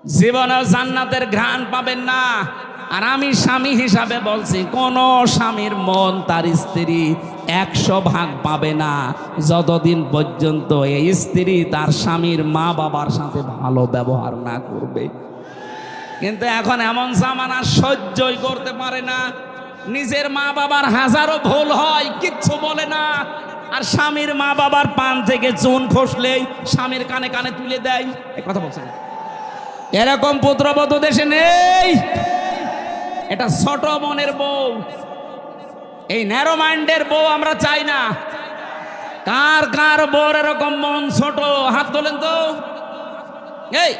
জীবনেও জান্নাতের ঘ্রাণ পাবেন না। আর আমি স্বামী হিসাবে বলছি, কোন স্বামীর মন তার স্ত্রী 100 ভাগ পাবে না যতদিন পর্যন্ত এই স্ত্রী তার স্বামীর মা বাবার সাথে ভালো ব্যবহার না করবে। কিন্তু এখন এমন জামানা, সহ্যই করতে পারে না। নিজের মা বাবার হাজারো ভুল হয়, কিচ্ছু বলে না। আর স্বামীর মা বাবার পান থেকে চুন খসলেই স্বামীর কানে কানে তুলে দেয়। এই কথা বলছেন, এরকম পুত্রবধূ দেশে নেই। এটা ছোট মনের বউ, এই ন্যারো মাইন্ডের বউ আমরা চাই না। কার কার বউর এরকম মন ছোট, হাত তোলেন তো। এই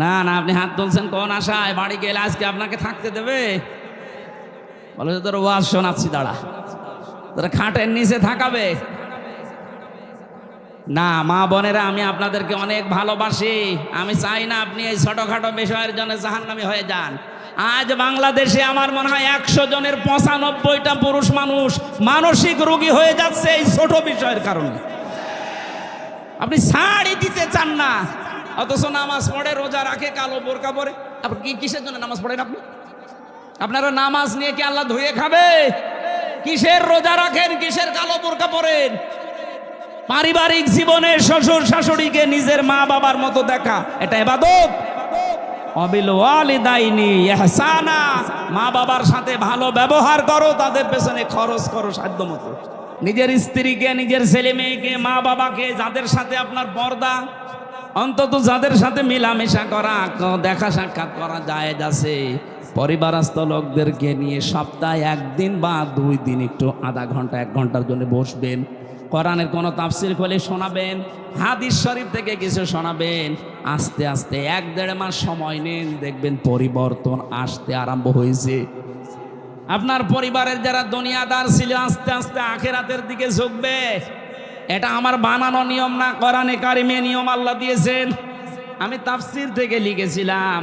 না না, আপনি হাত তুলছেন কোন আশায়? বাড়ি গেলে আজকে আপনাকে থাকতে দেবে? বলে তোর ওয়াজ শোনাচ্ছি, দাঁড়া, তোর খাটের নিচে থাকাবে না। মা বোনেরা, আমি আপনাদেরকে অনেক ভালোবাসি। আমি চাই না আপনি এই ছোটখাটো বিষয়ের জন্য জাহান্নামী হয়ে যান। আজ বাংলাদেশে আমার মনে হয় 100 জনের 95টা পুরুষ মানুষ মানসিক রোগী হয়ে যাচ্ছে এই ছোট বিষয়ের কারণে। আপনি ছাড়ি দিতে চান না, অথচ নামাজ পড়ে, রোজা রাখে, কালো বোরকা পরে। আপনি কিসের জন্য নামাজ পড়েন? আপনারা নামাজ নিয়ে কি আল্লাহ ধুয়ে খাবে? কিসের রোজা রাখেন, কিসের কালো বোরকা পরেন? পারিবারিক জীবনে শ্বশুর শাশুড়িকে নিজের মা বাবার মতো দেখা, এটা ইবাদত। অবিল ওয়ালিদাইনি ইহসানা, মা বাবার সাথে ভালো ব্যবহার করো, তাদের পেছনে খরচ করো সাধ্য মতো। নিজের স্ত্রীকে, নিজের ছেলে মেয়েকে, মা বাবাকে, যাদের সাথে আপনার পর্দা, অন্তত যাদের সাথে মিলামেশা করা, দেখা সাক্ষাৎ করা জায়েজ আছে, পরিবারস্থ লোকদেরকে নিয়ে সপ্তাহে 1 দিন বা 2 দিন একটু আধা ঘন্টা 1 ঘন্টার জন্য বসবেন। কোরআনের কোনো তাফসির খুলে শোনাবেন, হাদিস শরীফ থেকে কিছু শোনাবেন। আস্তে আস্তে 1-1.5 মাস সময় নেন, দেখবেন পরিবর্তন আসতে আরম্ভ হয়েছে। আপনার পরিবারের যারা দুনিয়াদার ছিল আস্তে আস্তে আখিরাতের দিকে ঝুঁকবে। এটা আমার বানানো নিয়ম না, কোরআনে কারিমে নিয়ম আল্লাহ দিয়েছেন। আমি তাফসির থেকে লিখেছিলাম,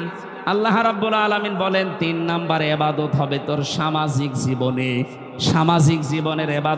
আল্লাহ রাব্বুল আলামিন বলেন 3 নম্বরে ইবাদত হবে তোর সামাজিক জীবনে। সামাজিক জীবনের ইবাদত